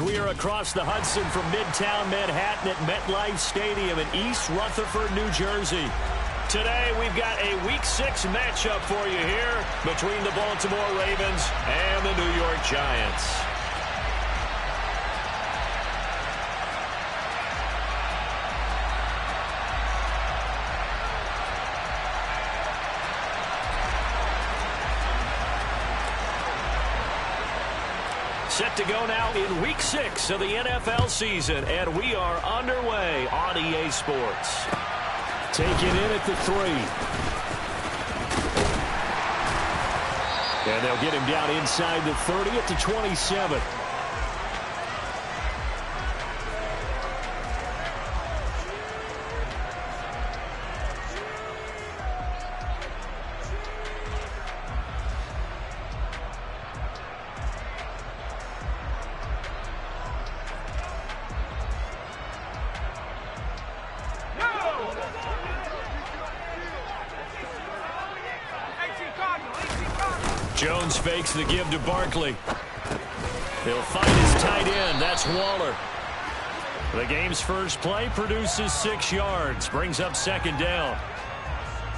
We are across the Hudson from Midtown Manhattan at MetLife Stadium in East Rutherford, New Jersey. Today, we've got a Week 6 matchup for you here between the Baltimore Ravens and the New York Giants. Set to go now in Week 6 of the NFL season, and we are underway on EA Sports. Take it in at the 3. And they'll get him down inside the 30 at the 27. Jones fakes the give to Barkley. He'll find his tight end. That's Waller. The game's first play produces 6 yards. Brings up second down.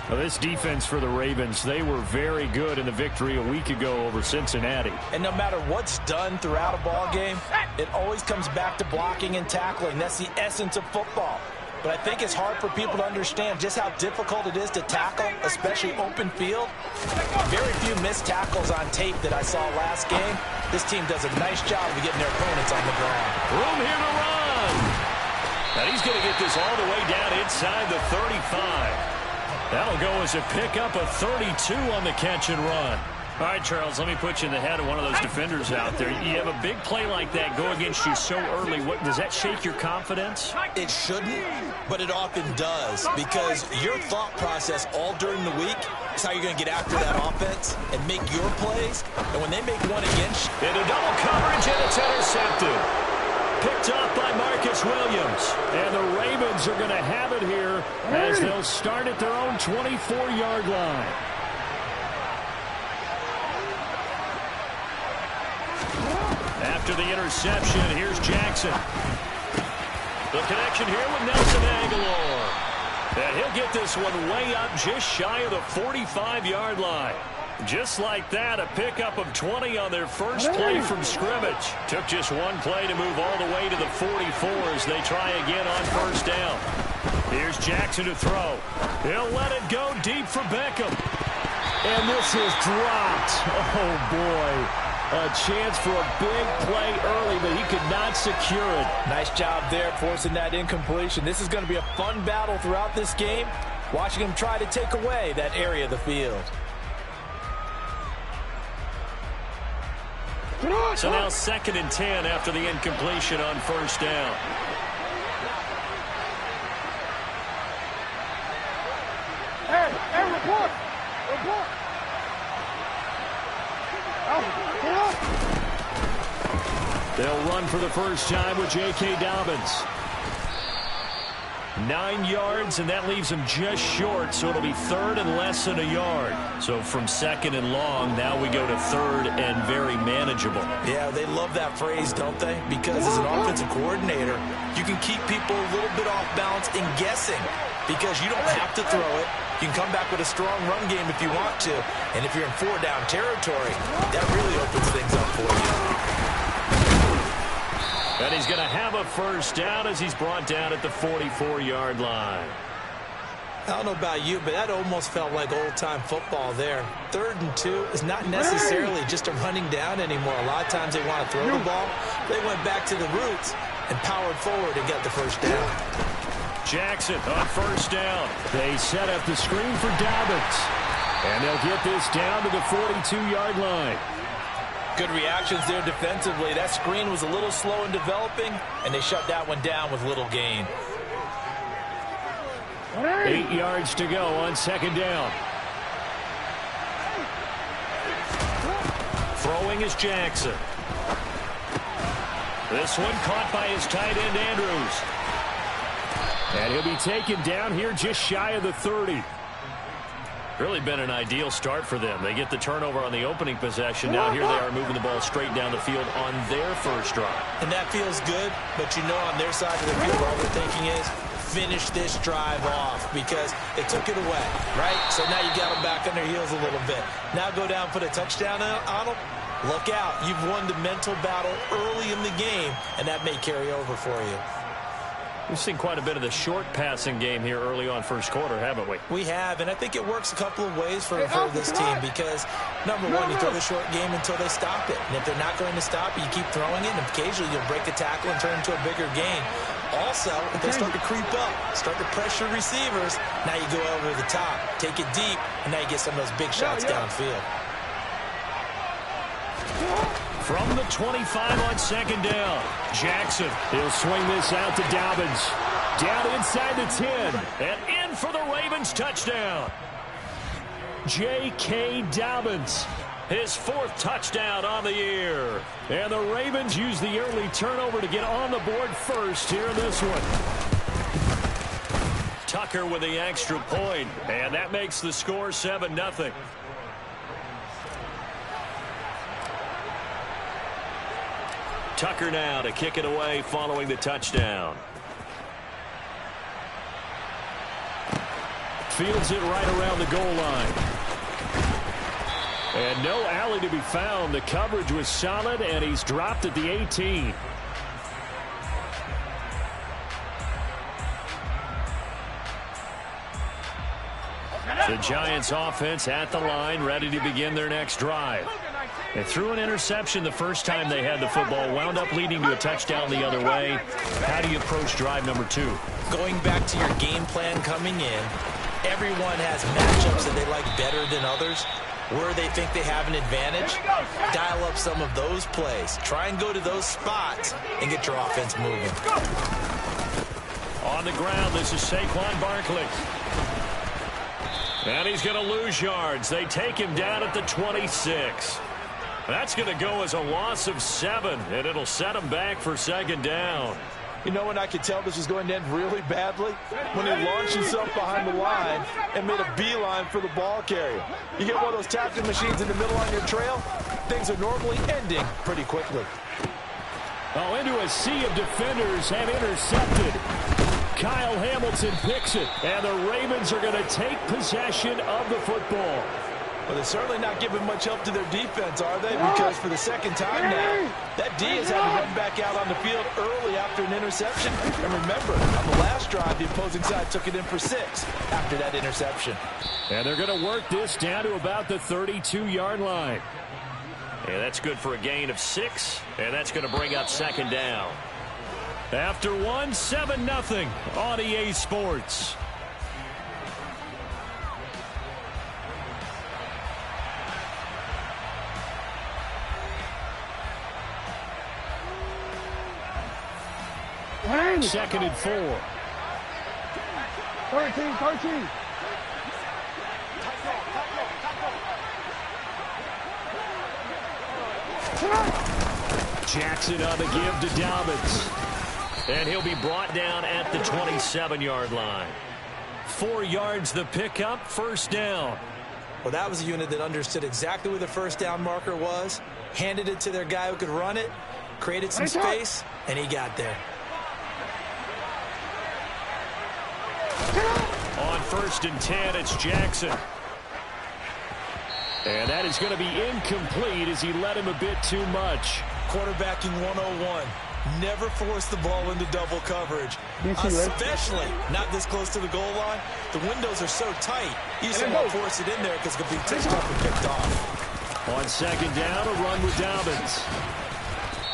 Now, this defense for the Ravens, they were very good in the victory a week ago over Cincinnati. And no matter what's done throughout a ball game, it always comes back to blocking and tackling. That's the essence of football. But I think it's hard for people to understand just how difficult it is to tackle, especially open field. Very few missed tackles on tape that I saw last game. This team does a nice job of getting their opponents on the ground. Room here to run. And he's going to get this all the way down inside the 35. That'll go as a pickup of 32 on the catch and run. All right, Charles, let me put you in the head of one of those defenders out there. You have a big play like that go against you so early. Does that shake your confidence? It shouldn't, but it often does, because your thought process all during the week is how you're going to get after that offense and make your plays. And when they make one against you, into double coverage, and it's intercepted. Picked off by Marcus Williams. And the Ravens are going to have it here as they'll start at their own 24-yard line. After the interception, here's Jackson. The connection here with Nelson Aguilar. And he'll get this one way up just shy of the 45-yard line. Just like that, a pickup of 20 on their first play from scrimmage. Took just one play to move all the way to the 44 as they try again on first down. Here's Jackson to throw. He'll let it go deep for Beckham. And this is dropped. Oh, boy. A chance for a big play early, but he could not secure it. Nice job there forcing that incompletion. This is going to be a fun battle throughout this game, watching him try to take away that area of the field. So now 2nd and 10 after the incompletion on first down. Hey, report! Report! They'll run for the first time with J.K. Dobbins. 9 yards, and that leaves him just short, so it'll be 3rd and less than a yard. So from 2nd and long, now we go to 3rd and very manageable. Yeah, they love that phrase, don't they? Because as an offensive coordinator, you can keep people a little bit off balance and guessing, because you don't have to throw it. You can come back with a strong run game if you want to. And if you're in 4-down territory, that really opens things up for you. And he's going to have a first down as he's brought down at the 44-yard line. I don't know about you, but that almost felt like old-time football there. 3rd and 2 is not necessarily just a running down anymore. A lot of times they want to throw the ball. They went back to the roots and powered forward and got the first down. Jackson on first down. They set up the screen for Dobbins. And they'll get this down to the 42-yard line. Good reactions there defensively. That screen was a little slow in developing, and they shut that one down with little gain. 8 yards to go on 2nd down. Throwing is Jackson. This one caught by his tight end, Andrews. And he'll be taken down here just shy of the 30. Really been an ideal start for them. They get the turnover on the opening possession. Now here they are moving the ball straight down the field on their first drive. And that feels good, but you know on their side of the field all they're thinking is finish this drive off because they took it away, right? So now you got them back on their heels a little bit. Now go down, put a touchdown on them. Look out. You've won the mental battle early in the game, and that may carry over for you. We've seen quite a bit of the short passing game here early on first quarter, haven't we? We have, and I think it works a couple of ways for this team because, number one, you throw the short game until they stop it. And if they're not going to stop it, you keep throwing it, and occasionally you'll break a tackle and turn it into a bigger gain. Also, if they start to creep up, start to pressure receivers, now you go over the top, take it deep, and now you get some of those big shots downfield. From the 25 on second down, Jackson. He'll swing this out to Dobbins. Down inside the 10. And in for the Ravens touchdown. J.K. Dobbins. His fourth touchdown on the year. And the Ravens use the early turnover to get on the board first here in this one. Tucker with the extra point. And that makes the score 7-0. Tucker now to kick it away following the touchdown. Fields it right around the goal line. And no alley to be found. The coverage was solid, and he's dropped at the 18. The Giants offense at the line, ready to begin their next drive. They threw an interception the first time they had the football, wound up leading to a touchdown the other way. How do you approach drive number 2? Going back to your game plan coming in, everyone has matchups that they like better than others. Where they think they have an advantage, dial up some of those plays. Try and go to those spots and get your offense moving. On the ground, this is Saquon Barkley. And he's going to lose yards. They take him down at the 26. That's going to go as a loss of 7, and it'll set him back for second down. You know when I could tell this was going to end really badly? When he launched himself behind the line and made a beeline for the ball carrier. You get one of those tapping machines in the middle on your trail, things are normally ending pretty quickly. Oh, into a sea of defenders and intercepted. Kyle Hamilton picks it, and the Ravens are going to take possession of the football. Well, they're certainly not giving much help to their defense, are they? Because for the second time now, that D has had to run back out on the field early after an interception. And remember, on the last drive, the opposing side took it in for 6 after that interception. And they're going to work this down to about the 32-yard line. And that's good for a gain of 6, and that's going to bring up second down. After 7-0 on EA Sports. Second and 4. 13. Jackson on the give to Dobbins. And he'll be brought down at the 27-yard line. 4 yards the pickup, first down. Well, that was a unit that understood exactly where the first down marker was, handed it to their guy who could run it, created some space, and he got there. On 1st and 10, it's Jackson. And that is going to be incomplete as he led him a bit too much. Quarterbacking 101. Never force the ball into double coverage, especially not this close to the goal line. The windows are so tight, you just won't force it in there because it could be tipped up and picked off. On second down, a run with Dobbins.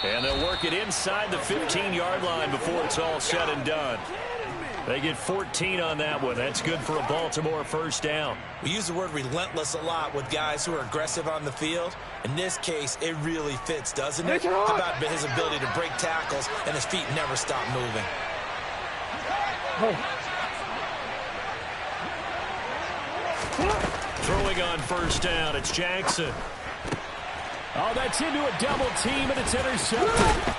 And they'll work it inside the 15-yard line before it's all said and done. They get 14 on that one. That's good for a Baltimore first down. We use the word relentless a lot with guys who are aggressive on the field. In this case, it really fits, doesn't it? How about his ability to break tackles and his feet never stop moving? Throwing on first down, it's Jackson. Oh, that's into a double team, and it's intercepted.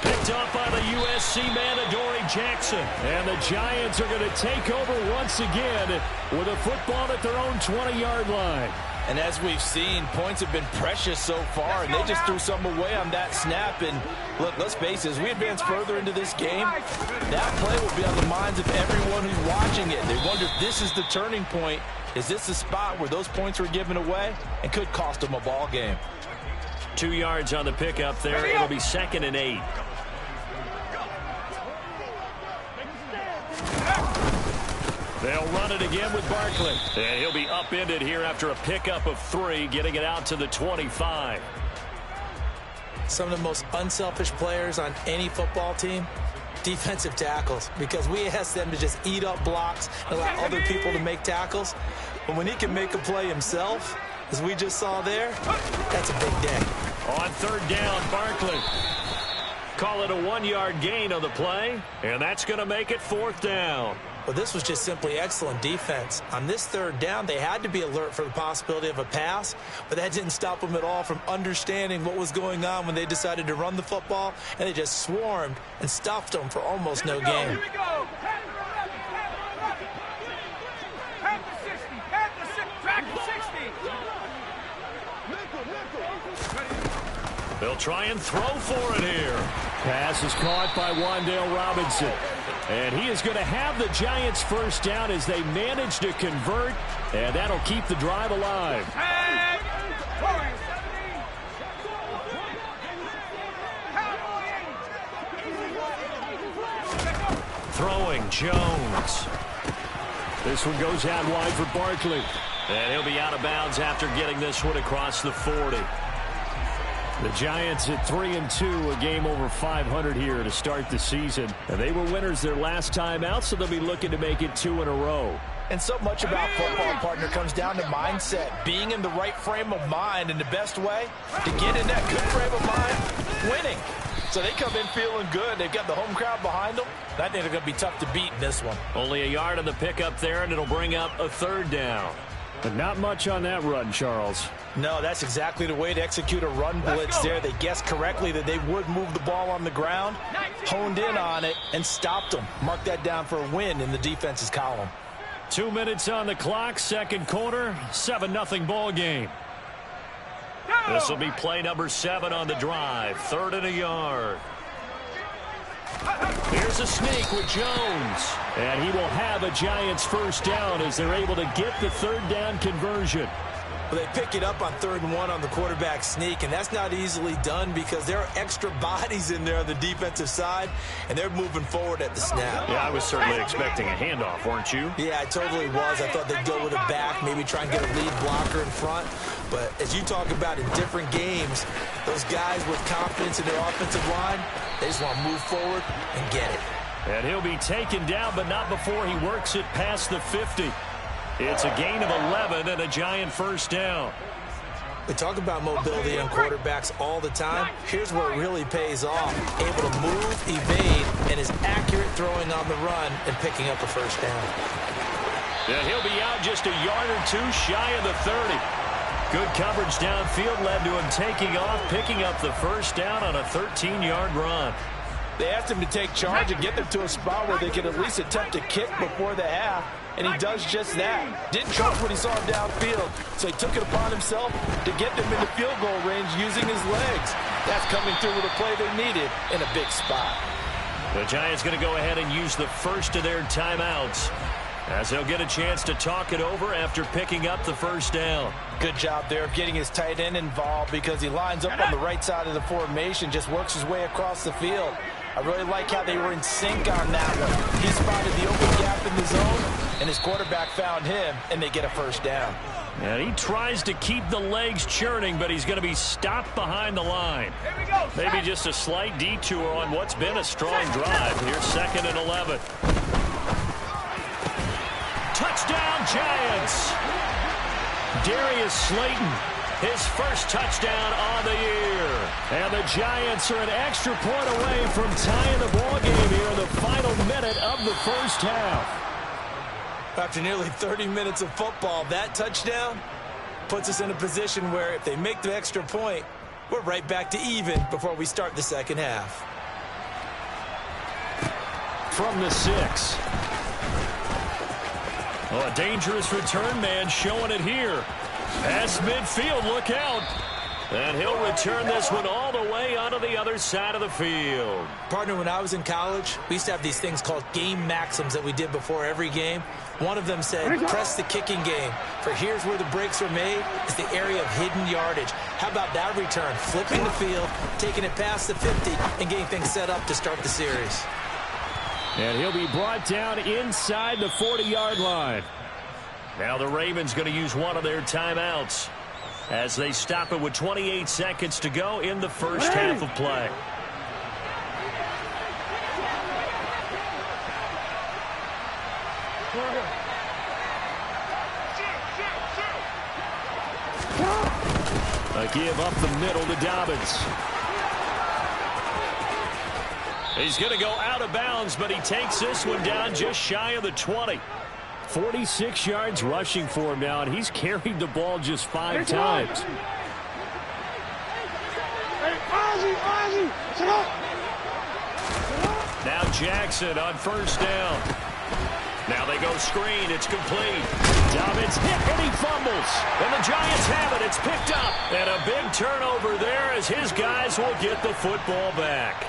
Picked picked off by the USC man, Adoree Jackson. And the Giants are going to take over once again with a football at their own 20-yard line. And as we've seen, points have been precious so far, and they just threw some away on that snap. And look, let's face it, as we advance further into this game, that play will be on the minds of everyone who's watching it. They wonder if this is the turning point. Is this the spot where those points were given away and could cost them a ball game? 2 yards on the pickup there. It'll be 2nd and 8. They'll run it again with Barkley. And he'll be upended here after a pickup of 3, getting it out to the 25. Some of the most unselfish players on any football team, defensive tackles, because we ask them to just eat up blocks and allow other people to make tackles. But when he can make a play himself, as we just saw there, that's a big day. On 3rd down, Barkley. Call it a 1-yard gain on the play, and that's going to make it 4th down. Well, this was just simply excellent defense. On this 3rd down, they had to be alert for the possibility of a pass, but that didn't stop them at all from understanding what was going on when they decided to run the football, and they just swarmed and stuffed them for almost no gain. Here we go. Pass the 60. Pass the 60. Track the 60. They'll try and throw for it here. Pass is caught by Wan'Dale Robinson. And he is going to have the Giants' 1st down as they manage to convert, and that'll keep the drive alive. Throwing Jones. This one goes out wide for Barkley. And he'll be out of bounds after getting this one across the 40. The Giants at 3-2, a game over 500 here to start the season. And they were winners their last time out, so they'll be looking to make it 2 in a row. And so much about football, partner, comes down to mindset. Being in the right frame of mind, and the best way to get in that good frame of mind, winning. So they come in feeling good. They've got the home crowd behind them. I think they're going to be tough to beat in this one. Only a yard on the pickup there, and it'll bring up a 3rd down. But not much on that run, Charles. No, that's exactly the way to execute a run blitz there. They guessed correctly that they would move the ball on the ground, honed in on it, and stopped them. Mark that down for a win in the defense's column. 2 minutes on the clock, 2nd quarter, 7-0 ball game. This will be play number 7 on the drive, 3rd and a yard. Here's a sneak with Jones. And he will have a Giants 1st down as they're able to get the 3rd down conversion. Well, they pick it up on 3rd and 1 on the quarterback sneak, and that's not easily done because there are extra bodies in there on the defensive side, and they're moving forward at the snap. Yeah, I was certainly expecting a handoff, weren't you? Yeah, I totally was. I thought they'd go with a back, maybe try and get a lead blocker in front. But as you talk about in different games, those guys with confidence in their offensive line, they just want to move forward and get it. And he'll be taken down, but not before he works it past the 50. It's a gain of 11 and a Giant 1st down. We talk about mobility on quarterbacks all the time. Here's where it really pays off. Able to move, evade, and is accurate throwing on the run and picking up a 1st down. And he'll be out just a yard or 2 shy of the 30. Good coverage downfield led to him taking off, picking up the 1st down on a 13-yard run. They asked him to take charge and get them to a spot where they could at least attempt to kick before the half, and he does just that. Didn't trust what he saw downfield, so he took it upon himself to get them into field goal range using his legs. That's coming through with a play they needed in a big spot. The Giants going to go ahead and use the first of their timeouts as they'll get a chance to talk it over after picking up the 1st down. Good job there of getting his tight end involved because he lines up on the right side of the formation, just works his way across the field. I really like how they were in sync on that one. He spotted the open gap in the zone, and his quarterback found him, and they get a 1st down. And he tries to keep the legs churning, but he's going to be stopped behind the line. Maybe just a slight detour on what's been a strong drive. Here's 2nd and 11. Touchdown, Giants! Darius Slayton, his 1st touchdown on the year. And the Giants are an extra point away from tying the ballgame here in the final minute of the 1st half. After nearly 30 minutes of football, that touchdown puts us in a position where if they make the extra point, we're right back to even before we start the 2nd half. from the 6. Oh, a dangerous return man showing it here. Past midfield, look out. And he'll return this one all the way onto the other side of the field. Partner, when I was in college, we used to have these things called game maxims that we did before every game. One of them said, press the kicking game. For here's where the breaks are made, is the area of hidden yardage. How about that return? Flipping the field, taking it past the 50, and getting things set up to start the series. And he'll be brought down inside the 40-yard line. Now the Ravens going to use one of their timeouts as they stop it with 28 seconds to go in the first half of play. A give up the middle to Dobbins. He's going to go out of bounds, but he takes this one down just shy of the 20. 46 yards rushing for him now, and he's carried the ball just 5 times. Now Jackson on first down. Now they go screen. It's complete. Dobbins hit, and he fumbles. And the Giants have it. It's picked up. And a big turnover there as his guys will get the football back.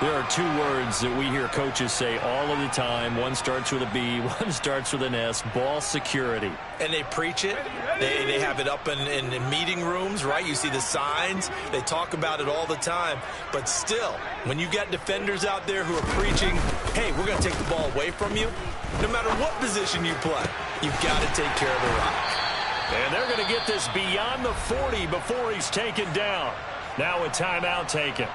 There are 2 words that we hear coaches say all of the time. One starts with a B, one starts with an S. Ball security. And they preach it. They have it up in meeting rooms, right? You see the signs. They talk about it all the time. But still, when you got defenders out there who are preaching, hey, we're going to take the ball away from you, no matter what position you play, you've got to take care of the rock. And they're going to get this beyond the 40 before he's taken down. Now a timeout taken.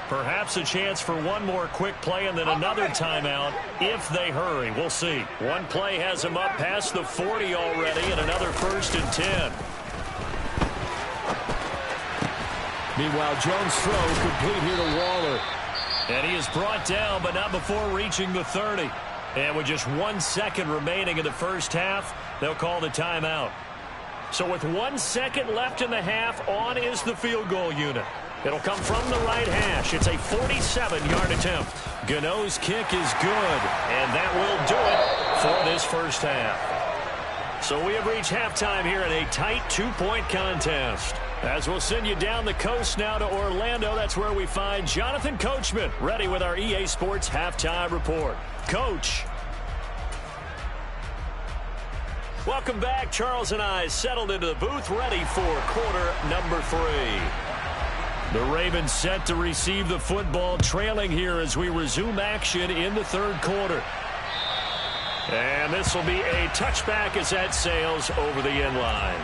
Perhaps a chance for one more quick play and then another timeout if they hurry. We'll see. One play has him up past the 40 already and another 1st and 10. Meanwhile, Jones' throw complete here to Waller. And he is brought down, but not before reaching the 30. And with just 1 second remaining in the first half, they'll call the timeout. So with 1 second left in the half, on is the field goal unit. It'll come from the right hash. It's a 47-yard attempt. Gano's kick is good, and that will do it for this first half. So we have reached halftime here in a tight 2-point contest. As we'll send you down the coast now to Orlando, that's where we find Jonathan Coachman, ready with our EA Sports Halftime Report. Coach. Welcome back. Charles and I settled into the booth, ready for quarter number 3. The Ravens set to receive the football, trailing here as we resume action in the 3rd quarter. And this will be a touchback as that sails over the end line.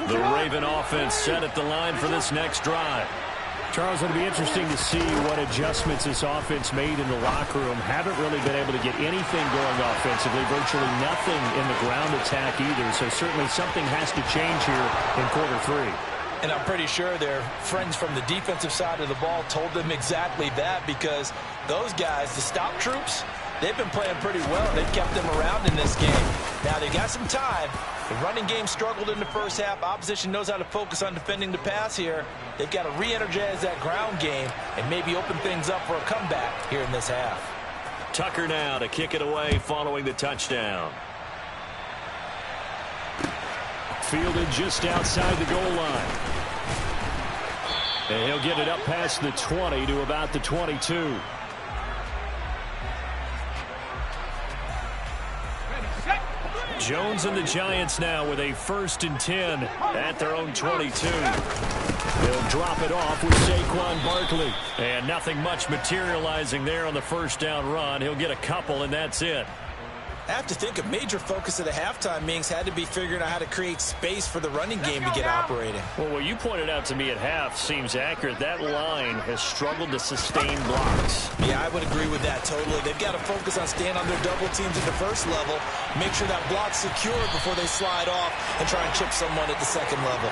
The Raven offense set at the line for this next drive. Charles, it'll be interesting to see what adjustments this offense made in the locker room. Haven't really been able to get anything going offensively, virtually nothing in the ground attack either. So certainly something has to change here in quarter 3. And I'm pretty sure their friends from the defensive side of the ball told them exactly that, because those guys, the stop troops, they've been playing pretty well. They've kept them around in this game. Now they got some time. The running game struggled in the first half. Opposition knows how to focus on defending the pass here. They've got to re-energize that ground game and maybe open things up for a comeback here in this half. Tucker now to kick it away following the touchdown. Fielded just outside the goal line. And he'll get it up past the 20 to about the 22. Jones and the Giants now with a 1st and 10 at their own 22. They'll drop it off with Saquon Barkley. And nothing much materializing there on the first down run. He'll get a couple, and that's it. I have to think a major focus of the halftime meetings had to be figuring out how to create space for the running game to get operating. Well, what you pointed out to me at half seems accurate. That line has struggled to sustain blocks. Yeah, I would agree with that totally. They've got to focus on staying on their double teams at the first level, make sure that block's secured before they slide off and try and chip someone at the second level.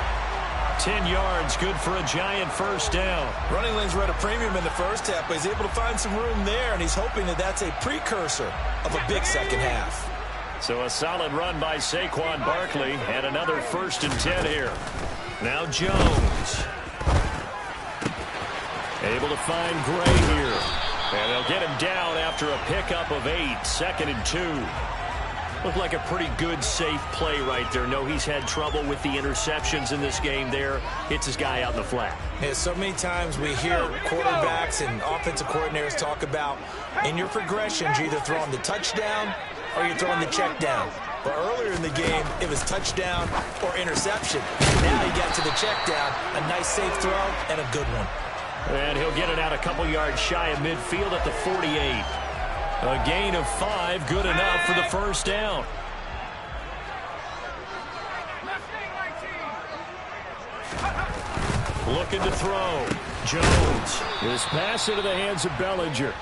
10 yards, good for a Giant first down. Running lanes were at a premium in the first half, but he's able to find some room there, and he's hoping that that's a precursor of a big second half. So a solid run by Saquon Barkley and another 1st and 10 here. Now Jones. Able to find Gray here. And they'll get him down after a pickup of 8. 2nd and 2. Looked like a pretty good, safe play right there. No, he's had trouble with the interceptions in this game there. Hits his guy out in the flat. Yeah, so many times we hear quarterbacks and offensive coordinators talk about in your progressions, you're either throwing the touchdown or you're throwing the check down. But earlier in the game, it was touchdown or interception. Now he got to the check down, a nice safe throw, and a good one. And he'll get it out a couple yards shy of midfield at the 48. A gain of 5, good enough for the 1st down. Looking to throw. Jones. His pass into the hands of Bellinger.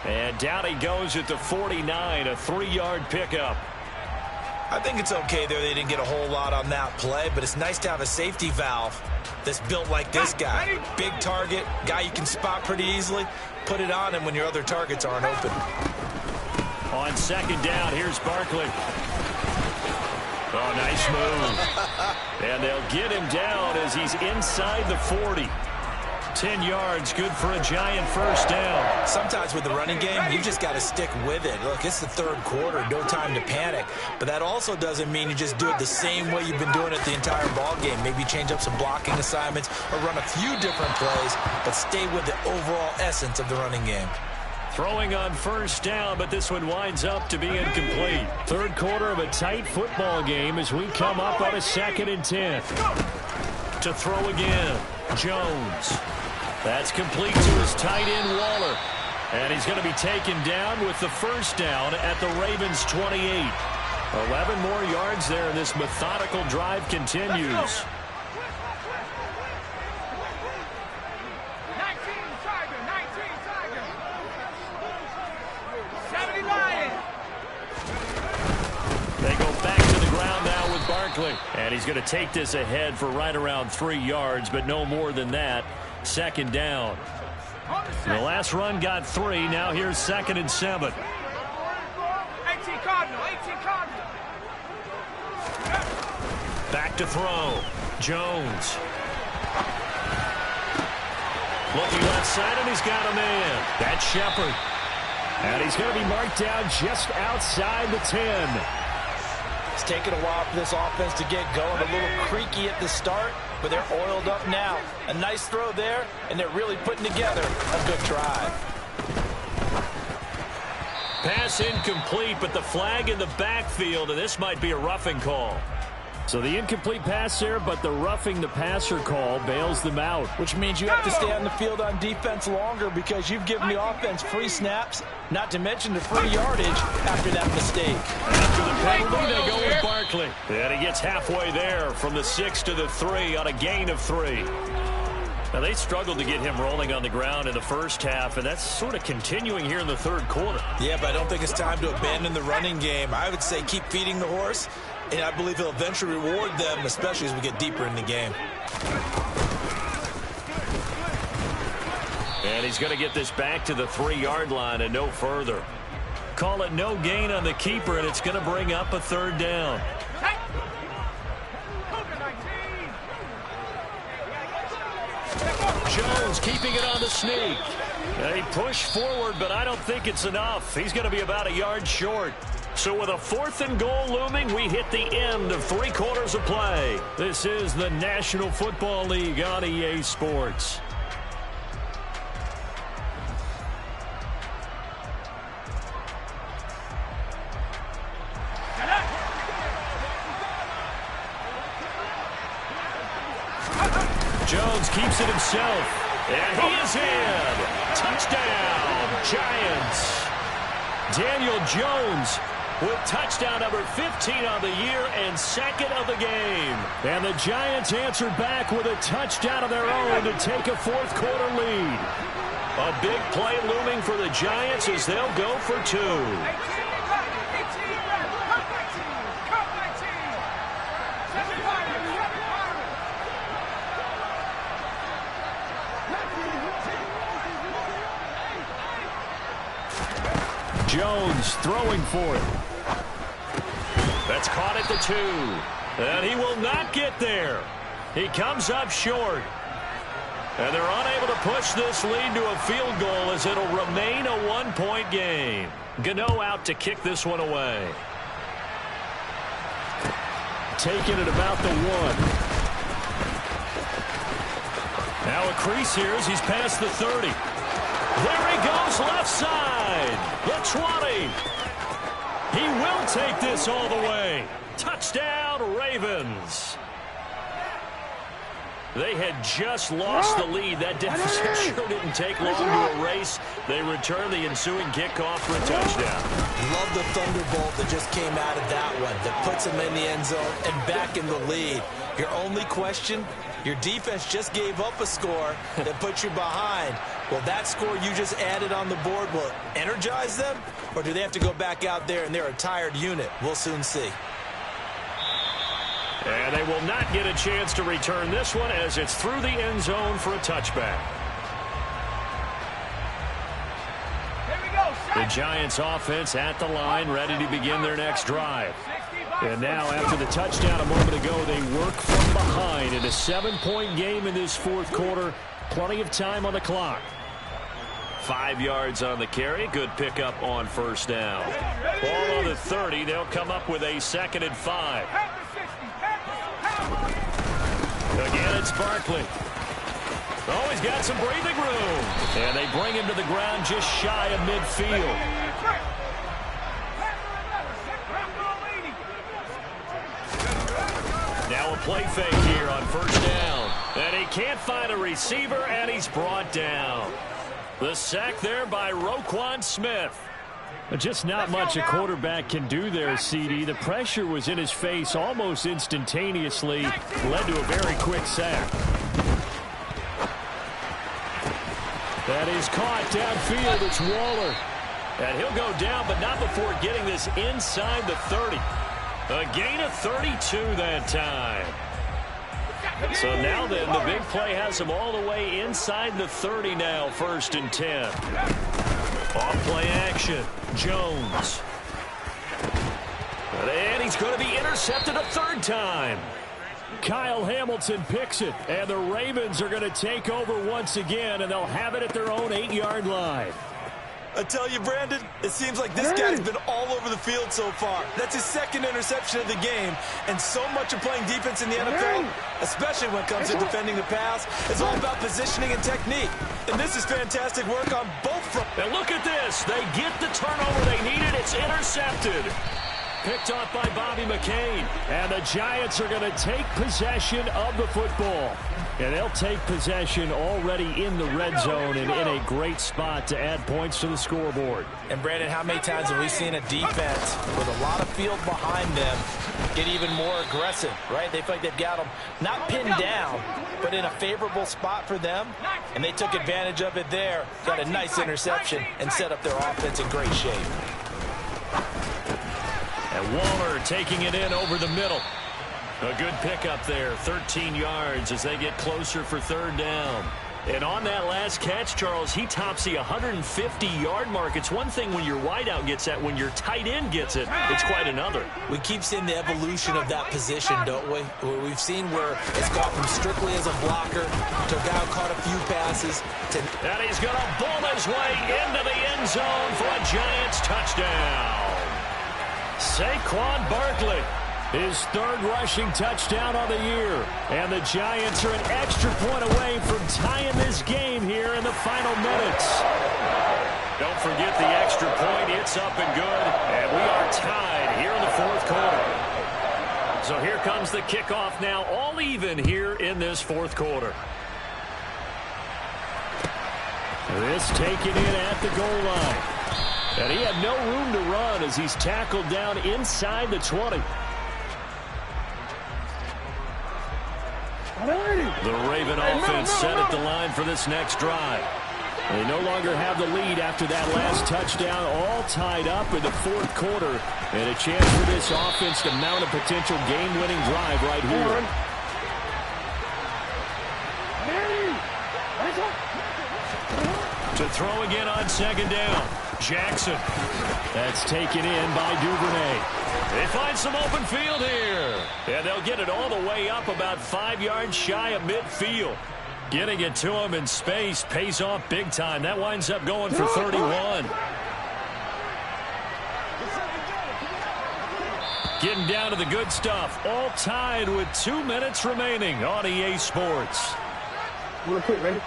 And down he goes at the 49, a 3-yard pickup. I think it's okay there. They didn't get a whole lot on that play, but it's nice to have a safety valve that's built like this guy. Big target, guy you can spot pretty easily. Put it on him when your other targets aren't open. On 2nd down, here's Barkley. Oh, nice move. And they'll get him down as he's inside the 40. 10 yards, good for a Giant 1st down. Sometimes with the running game, you just got to stick with it. Look, it's the 3rd quarter, no time to panic. But that also doesn't mean you just do it the same way you've been doing it the entire ball game. Maybe change up some blocking assignments or run a few different plays, but stay with the overall essence of the running game. Throwing on 1st down, but this one winds up to be incomplete. 3rd quarter of a tight football game as we come up on a 2nd and 10. To throw again, Jones. That's complete to his tight end, Waller. And he's going to be taken down with the 1st down at the Ravens' 28. 11 more yards there, and this methodical drive continues. They go back to the ground now with Barkley. And he's going to take this ahead for right around 3 yards, but no more than that. 2nd down. The last run got 3. Now here's 2nd and 7. 18 Cardinal, 18 Cardinal. Back to throw. Jones. Looking left side, and he's got a man. That's Shepard. And he's going to be marked down just outside the 10. It's taken a while for this offense to get going. A little creaky at the start, but they're oiled up now. A nice throw there, and they're really putting together a good drive. Pass incomplete, but the flag in the backfield, and this might be a roughing call. So the incomplete pass there, but the roughing the passer call bails them out. Which means you have to stay on the field on defense longer because you've given the offense free snaps, not to mention the free yardage after that mistake. After the penalty, they go with Barkley. And he gets halfway there from the 6 to the 3 on a gain of 3. Now, they struggled to get him rolling on the ground in the 1st half, and that's sort of continuing here in the 3rd quarter. Yeah, but I don't think it's time to abandon the running game. I would say keep feeding the horse, and I believe he'll eventually reward them, especially as we get deeper in the game. And he's going to get this back to the 3-yard line and no further. Call it no gain on the keeper, and it's going to bring up a 3rd down. Jones keeping it on the sneak. And he pushed forward, but I don't think it's enough. He's going to be about a yard short. So with a 4th and goal looming, we hit the end of 3 quarters of play. This is the National Football League on EA Sports. Jones keeps it himself, and he is in. Touchdown, Giants. Daniel Jones with touchdown number 15 on the year and 2nd of the game. And the Giants answered back with a touchdown of their own to take a 4th quarter lead. A big play looming for the Giants as they'll go for 2. Jones throwing for it. That's caught at the 2. And he will not get there. He comes up short. And they're unable to push this lead to a field goal as it'll remain a 1-point game. GOTW out to kick this one away. Taking it about the 1. Now a crease here as he's past the 30. There he goes left side. The 20. He will take this all the way. Touchdown, Ravens. They had just lost the lead. That deficit sure didn't take long to erase. They return the ensuing kickoff for a touchdown. Love the thunderbolt that just came out of that one. That puts them in the end zone and back in the lead. Your only question, your defense just gave up a score that puts you behind. Will that score you just added on the board will energize them? Or do they have to go back out there and they're a tired unit? We'll soon see. And they will not get a chance to return this one as it's through the end zone for a touchback. The Giants offense at the line, ready to begin their next drive. And now after the touchdown a moment ago, they work from behind in a 7-point game in this fourth quarter. Plenty of time on the clock. 5 yards on the carry. Good pickup on first down. Ball on the 30. They'll come up with a 2nd and 5. Again, it's Barkley. Oh, he's got some breathing room. And they bring him to the ground just shy of midfield. Now a play fake here on first down. And he can't find a receiver, and he's brought down. The sack there by Roquan Smith. Just not much a quarterback can do there, CD. The pressure was in his face almost instantaneously. Led to a very quick sack. That is caught downfield. It's Waller. And he'll go down, but not before getting this inside the 30. A gain of 32 that time. So now then, the big play has him all the way inside the 30 now, 1st and 10. Off play action. Jones. And he's going to be intercepted a 3rd time. Kyle Hamilton picks it, and the Ravens are going to take over once again, and they'll have it at their own 8-yard line. I tell you, Brandon, it seems like this guy's been all over the field so far. That's his 2nd interception of the game, and so much of playing defense in the NFL, especially when it comes to defending the pass, is all about positioning and technique. And this is fantastic work on both fronts. And look at this. They get the turnover they needed. It's intercepted. Picked off by Bobby McCain. And the Giants are going to take possession of the football. And they'll take possession already in the red zone and in a great spot to add points to the scoreboard. And, Brandon, how many times have we seen a defense with a lot of field behind them get even more aggressive, right? They feel like they've got them not pinned down, but in a favorable spot for them. And they took advantage of it there, got a nice interception, and set up their offense in great shape. And Waller taking it in over the middle. A good pickup there, 13 yards as they get closer for 3rd down. And on that last catch, Charles, he tops the 150-yard mark. It's one thing when your wideout gets that. When your tight end gets it, it's quite another. We keep seeing the evolution of that position, don't we? We've seen where it's gone from strictly as a blocker to a guy who caught a few passes. And he's going to bowl his way into the end zone for a Giants touchdown. Saquon Barkley. His 3rd rushing touchdown on the year. And the Giants are an extra point away from tying this game here in the final minutes. Don't forget the extra point. It's up and good. And we are tied here in the 4th quarter. So here comes the kickoff now, all even here in this 4th quarter. This taken in at the goal line. And he had no room to run as he's tackled down inside the 20. The Raven offense set at the line for this next drive. They no longer have the lead after that last touchdown, all tied up in the 4th quarter. And a chance for this offense to mount a potential game-winning drive right here. To throw again on 2nd down. Jackson. That's taken in by Duvernay. They find some open field here. And they'll get it all the way up about 5 yards shy of midfield. Getting it to him in space pays off big time. That winds up going for 31. Getting down to the good stuff. All tied with 2 minutes remaining on EA Sports. Real quick, ready?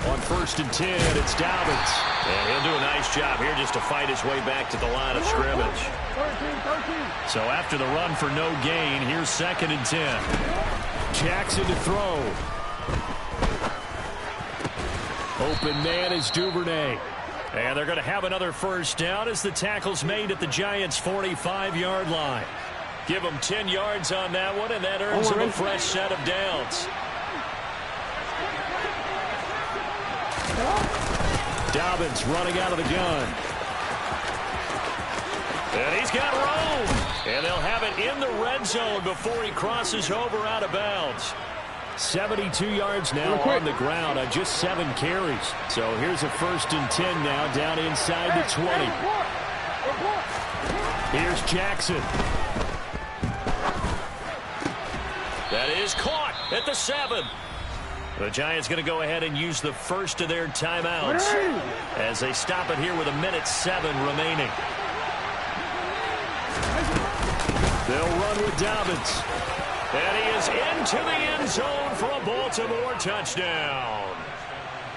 On 1st and 10, it's Dobbins. And he'll do a nice job here just to fight his way back to the line of scrimmage. 13. So after the run for no gain, here's 2nd and 10. Jackson to throw. Open man is Duvernay. And they're going to have another first down as the tackle's made at the Giants' 45-yard line. Give them 10 yards on that one, and that earns them a fresh set of downs. Dobbins running out of the gun. And he's got room. And they'll have it in the red zone before he crosses over out of bounds. 72 yards now on the ground on just 7 carries. So here's a 1st and 10 now down inside the 20. Here's Jackson. That is caught at the 7. The Giants going to go ahead and use the first of their timeouts as they stop it here with 1:07 remaining. They'll run with Dobbins. And he is into the end zone for a Baltimore touchdown.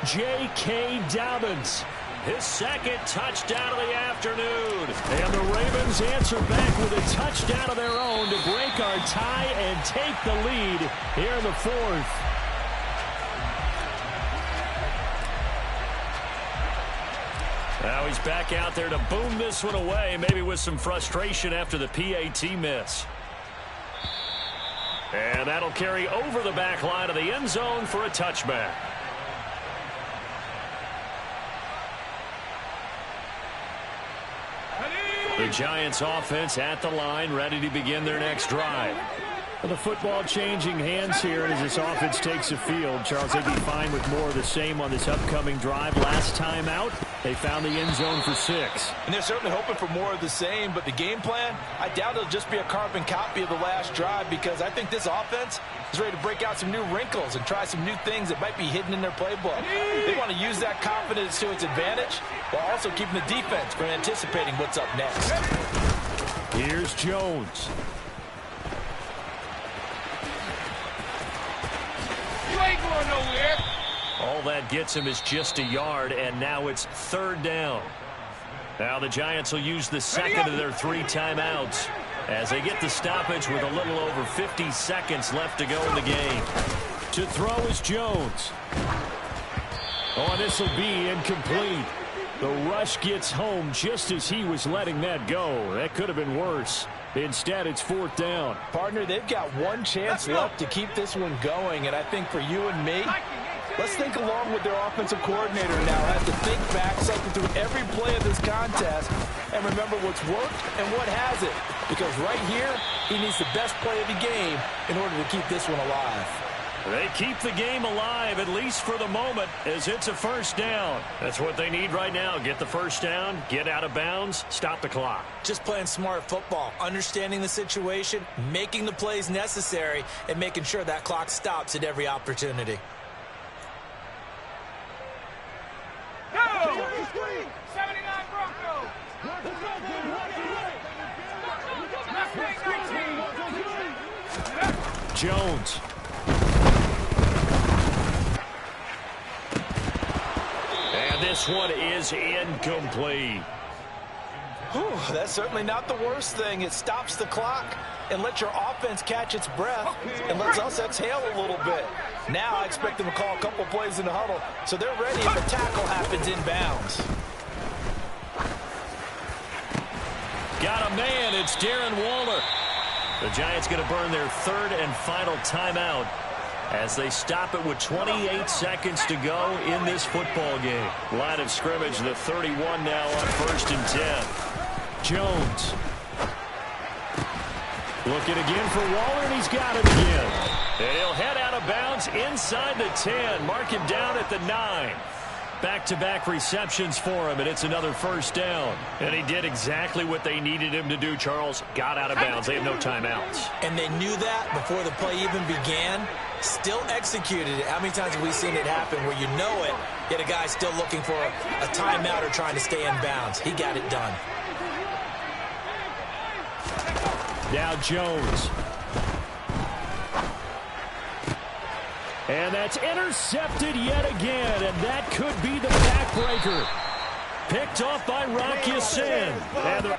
J.K. Dobbins, his 2nd touchdown of the afternoon. And the Ravens answer back with a touchdown of their own to break our tie and take the lead here in the 4th. Now he's back out there to boom this one away, maybe with some frustration after the PAT miss. And that'll carry over the back line of the end zone for a touchback. The Giants offense at the line, ready to begin their next drive. Well, the football changing hands here as this offense takes the field. Charles, they'd be fine with more of the same on this upcoming drive. Last time out, they found the end zone for 6. And they're certainly hoping for more of the same, but the game plan, I doubt it'll just be a carbon copy of the last drive, because I think this offense is ready to break out some new wrinkles and try some new things that might be hidden in their playbook. They want to use that confidence to its advantage while also keeping the defense from anticipating what's up next. Here's Jones. You ain't going nowhere. All that gets him is just a yard, and now it's 3rd down. Now the Giants will use the 2nd of their 3 timeouts as they get the stoppage with a little over 50 seconds left to go in the game. To throw is Jones. Oh, this will be incomplete. The rush gets home just as he was letting that go. That could have been worse. Instead, it's 4th down. Partner, they've got one chance left to keep this one going, and I think for you and me, let's think along with their offensive coordinator now. Have to think back, cycle through every play of this contest, and remember what's worked and what hasn't. Because right here, he needs the best play of the game in order to keep this one alive. They keep the game alive, at least for the moment, as it's a 1st down. That's what they need right now. Get the 1st down, get out of bounds, stop the clock. Just playing smart football, understanding the situation, making the plays necessary, and making sure that clock stops at every opportunity. Go! 79 Broncos! Jones. And this one is incomplete. Whew, that's certainly not the worst thing. It stops the clock and lets your offense catch its breath and lets us exhale a little bit. Now I expect them to call a couple plays in the huddle so they're ready if a tackle happens inbounds. Got a man. It's Darren Waller. The Giants going to burn their 3rd and final timeout as they stop it with 28 seconds to go in this football game. Line of scrimmage, the 31 now on 1st and 10. Jones. Looking again for Waller, and he's got it again. And he'll head out of bounds inside the 10. Mark him down at the 9. Back-to-back receptions for him, and it's another first down. And he did exactly what they needed him to do, Charles. Got out of bounds. They have no timeouts. And they knew that before the play even began. Still executed it. How many times have we seen it happen where you know it, yet a guy's still looking for a timeout or trying to stay in bounds? He got it done. Now Jones. And that's intercepted yet again, and that could be the backbreaker. Picked off by Rock Ya-Sin. And